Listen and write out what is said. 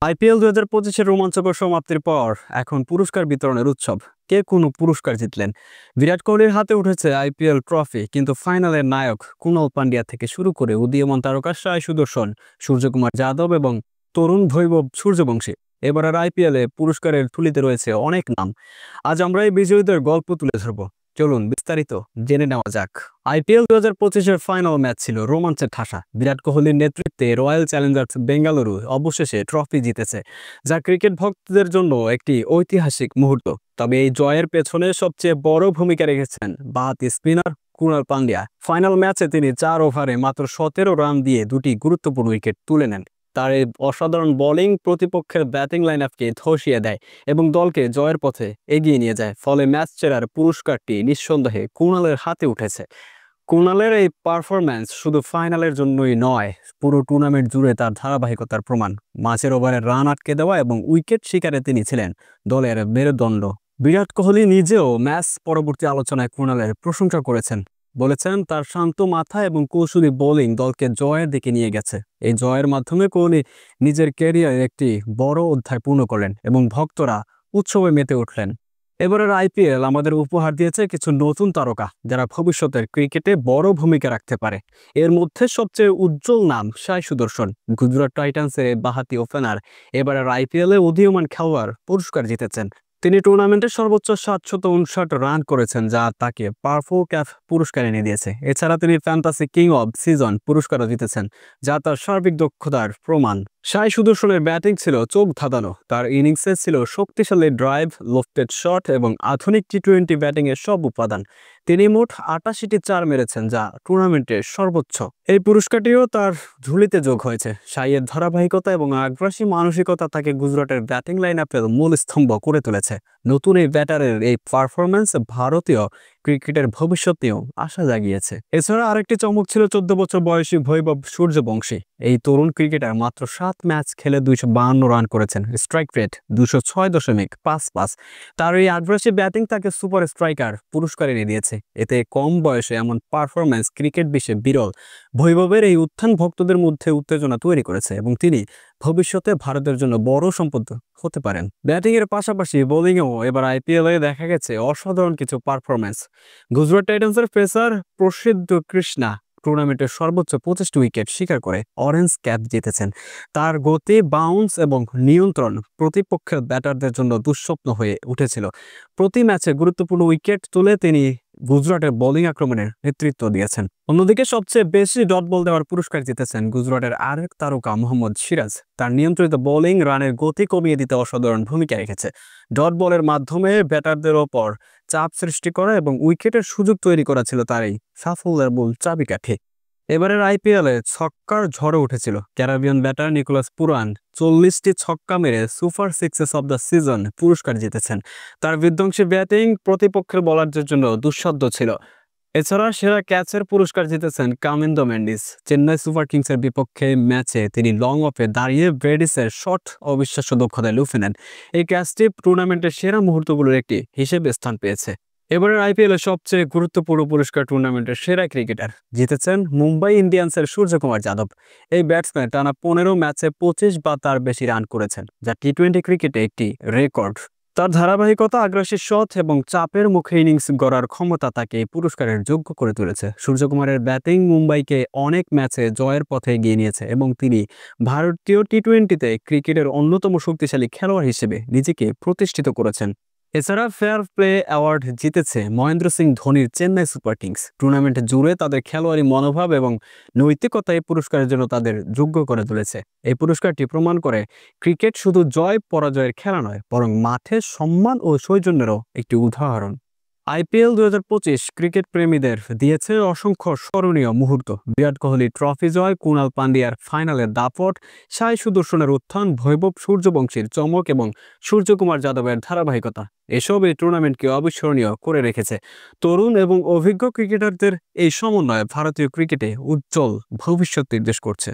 IPL 2025-এর রোমাঞ্চকর সমাপ্তির পর এখন পুরস্কার বিতরণের উৎসব। কে কোনো পুরস্কার জিতলেন? বিরাট কোহলির হাতে উঠেছে আইপিএল ট্রফি, কিন্তু ফাইনালের নায়ক কুণাল পান্ডিয়া থেকে শুরু করে উদীয়মান তারকা সাই সুদর্শন, সূর্যকুমার যাদব এবং তরুণ বৈভব সূর্যবংশী, এবারের আইপিএলে পুরস্কারের থুলিতে রয়েছে অনেক নাম। আজ আমরা এই বিজয়ীদের গল্প তুলে ধরব। চলুন বিস্তারিত জেনে নেওয়া যাক। আইপিএল 2025-এর ফাইনাল ম্যাচ ছিল রোমাঞ্চের ঠাসা। বিরাট কোহলির নেতৃত্বে রয়্যাল চ্যালেঞ্জার্স বেঙ্গালুরু অবশেষে ট্রফি জিতেছে, যা ক্রিকেট ভক্তদের জন্য একটি ঐতিহাসিক মুহূর্ত। তবে এই জয়ের পেছনে সবচেয়ে বড় ভূমিকা রেখেছেন বাঁহাতি স্পিনার কুণাল পান্ডিয়া। ফাইনাল ম্যাচে তিনি 4 ওভারে মাত্র 17 রান দিয়ে দুটি গুরুত্বপূর্ণ উইকেট তুলে নেন। তার এই অসাধারণ বোলিং প্রতিপক্ষের ব্যাটিং লাইনআপকে ধসিয়ে দেয় এবং দলকে জয়ের পথে এগিয়ে নিয়ে যায়। ফলে ম্যাচ সেরার পুরস্কারটি নিঃসন্দেহে কুণালের হাতে উঠেছে। কুণালের এই পারফরম্যান্স শুধু ফাইনালের জন্যই নয়, পুরো টুর্নামেন্ট জুড়ে তার ধারাবাহিকতার প্রমাণ। মাঝের ওভারে রান আটকে দেওয়া এবং উইকেট শিকারে তিনি ছিলেন দলের মেরুদণ্ড। বিরাট কোহলি নিজেও ম্যাচ পরবর্তী আলোচনায় কুণালের প্রশংসা করেছেন। বলেছেন তার শান্ত মাথা এবং কৌশলী বোলিং দলকে জয়ের দিকে নিয়ে গেছে। এই জয়ের মাধ্যমে কোহলি নিজের ক্যারিয়ারে একটি বড় অধ্যায় পূর্ণ করলেন এবং ভক্তরা উৎসবে মেতে উঠলেন। এবারের আইপিএল আমাদের উপহার দিয়েছে কিছু নতুন তারকা, যারা ভবিষ্যতের ক্রিকেটে বড় ভূমিকা রাখতে পারে। এর মধ্যে সবচেয়ে উজ্জ্বল নাম সাই সুদর্শন। গুজরাট টাইটান্সের বাঁহাতি ওপেনার এবারের আইপিএলে উদীয়মান খেলোয়াড় পুরস্কার জিতেছেন। তিনি টুর্নামেন্টে সর্বোচ্চ 759 রান করেছেন, যা তাকে পারফো ক্যাফ পুরস্কার এনে দিয়েছে। এছাড়া তিনি ফ্যান্টাসি কিং অব সিজন পুরস্কারও জিতেছেন, যা তার সার্বিক দক্ষতার প্রমাণ। সাই সুদর্শনের ব্যাটিং ছিল চোখ ধাঁধানো। তার ইনিংসে ছিল শক্তিশালী ড্রাইভ, লোফটেড শট এবং আধুনিক টি-20 ব্যাটিংয়ের সব উপাদান। তিনি মোট 88টি 4 মেরেছেন, যা টুর্নামেন্টের সর্বোচ্চ। এই পুরস্কারটিও তার ঝুলিতে যোগ হয়েছে। সাইয়ের ধারাবাহিকতা এবং আগ্রাসী মানসিকতা তাকে গুজরাটের ব্যাটিং লাইনআপের মূল স্তম্ভ করে তুলেছে। নতুন এই ব্যাটারের এই পারফরম্যান্স ভারতীয় ক্রিকেটের ভবিষ্যতেও আশা জাগিয়েছে। এছাড়া আরেকটি চমক ছিল 14 বছর বয়সী বৈভব সূর্যবংশী। এই তরুণ ক্রিকেটার মাত্র 7 ম্যাচ খেলে 252 রান করেছেন। Strike rate 206.55। তার এই আগ্রাসী ব্যাটিং তাকে সুপার স্ট্রাইকার পুরস্কার এনে দিয়েছে। এতে কম বয়সে এমন পারফরম্যান্স ক্রিকেট বিশ্বে বিরল। বৈভবের এই উত্থান ভক্তদের মধ্যে উত্তেজনা তৈরি করেছে এবং তিনি ভবিষ্যতে ভারতের জন্য বড় সম্পদ হতে পারেন। ব্যাটিং এর পাশাপাশি বোলিংয়েও এবার আইপিএলে দেখা গেছে অসাধারণ কিছু পারফরম্যান্স। গুজরাট টাইটান্সের পেসার প্রসিদ্ধ কৃষ্ণা টুর্নামেন্টের সর্বোচ্চ 25টি উইকেট শিকার করে অরেঞ্জ ক্যাপ জিতেছেন। তার গতি, বাউন্স এবং নিয়ন্ত্রণ প্রতিপক্ষের ব্যাটারদের জন্য দুঃস্বপ্ন হয়ে উঠেছিল। প্রতি ম্যাচে গুরুত্বপূর্ণ উইকেট তুলে তিনি গুজরাটের বোলিং আক্রমণের নেতৃত্ব দিয়েছেন। অন্যদিকে সবচেয়ে বেশি ডট বল দেওয়ার পুরস্কার জিতেছেন গুজরাটের আরেক তারকা মোহাম্মদ সিরাজ। তার নিয়ন্ত্রিত বোলিং রানের গতি কমিয়ে দিতে অসাধারণ ভূমিকা রেখেছে। ডট বলের মাধ্যমে ব্যাটারদের ওপর চাপ সৃষ্টি করা এবং উইকেটের সুযোগ তৈরি করা ছিল তার এই সাফল্যের মূল চাবিকাঠি। এবারের আইপিএলে ছক্কার ঝড়ে উঠেছিল ক্যারিবিয়ান ব্যাটার নিকোলাস পুরান। 40টি ছক্কা মেরে super sixes of the season পুরস্কার জিতেছেন। তার বিধ্বংসী ব্যাটিং প্রতিপক্ষের বোলারদের জন্য দুঃসাধ্য ছিল। এছাড়া সেরা ক্যাচের পুরস্কার জিতেছেন কামিন্দো মেন্ডিস। চেন্নাই সুপার কিংসের বিপক্ষে ম্যাচে তিনি লং অফে দাঁড়িয়ে ব্রেডিসের শট অবিশ্বাস্য দক্ষতায় লুফে নেন। এই ক্যাচটি টুর্নামেন্টের সেরা মুহূর্তগুলোর একটি হিসেবে স্থান পেয়েছে। এবারের আইপিএল এর সবচেয়ে গুরুত্বপূর্ণ পুরস্কার টুর্নামেন্টের সেরা ক্রিকেটার জিতেছেন মুম্বাই ইন্ডিয়ান্সের সূর্যকুমার যাদব। এই ব্যাটসম্যান টানা 15 ম্যাচে 25 বা তার বেশি রান করেছেন, যা টি-20 ক্রিকেটে একটি রেকর্ড। তার ধারাবাহিকতা, আগ্রাসী শট এবং চাপের মুখে ইনিংস গড়ার ক্ষমতা তাকে এই পুরস্কারের যোগ্য করে তুলেছে। সূর্যকুমারের ব্যাটিং মুম্বাইকে অনেক ম্যাচে জয়ের পথে এগিয়ে নিয়েছে এবং তিনি ভারতীয় টি-20তে ক্রিকেটের অন্যতম শক্তিশালী খেলোয়াড় হিসেবে নিজেকে প্রতিষ্ঠিত করেছেন। এছাড়া ফেয়ার প্লে অ্যাওয়ার্ড জিতেছে মহেন্দ্র সিং ধোনির চেন্নাই সুপার কিংস। টুর্নামেন্ট জুড়ে তাদের খেলোয়াড়ি মনোভাব এবং নৈতিকতা এই পুরস্কারের জন্য তাদের যোগ্য করে তুলেছে। এই পুরস্কারটি প্রমাণ করে ক্রিকেট শুধু জয় পরাজয়ের খেলা নয়, বরং মাঠে সম্মান ও সৌজন্যেরও একটি উদাহরণ। আইপিএল 2025 ক্রিকেট প্রেমীদের দিয়েছে অসংখ্য স্মরণীয় মুহূর্ত। বিরাট কোহলি ট্রফি জয়, কুণাল পান্ডিয়ার ফাইনালের দাপট, সাই সুদর্শনের উত্থান, বৈভব সূর্যবংশীর চমক এবং সূর্যকুমার যাদবের ধারাবাহিকতা, এসব এই টুর্নামেন্টকে অবিস্মরণীয় করে রেখেছে। তরুণ এবং অভিজ্ঞ ক্রিকেটারদের এই সমন্বয়ে ভারতীয় ক্রিকেটে উজ্জ্বল ভবিষ্যৎ নির্দেশ করছে।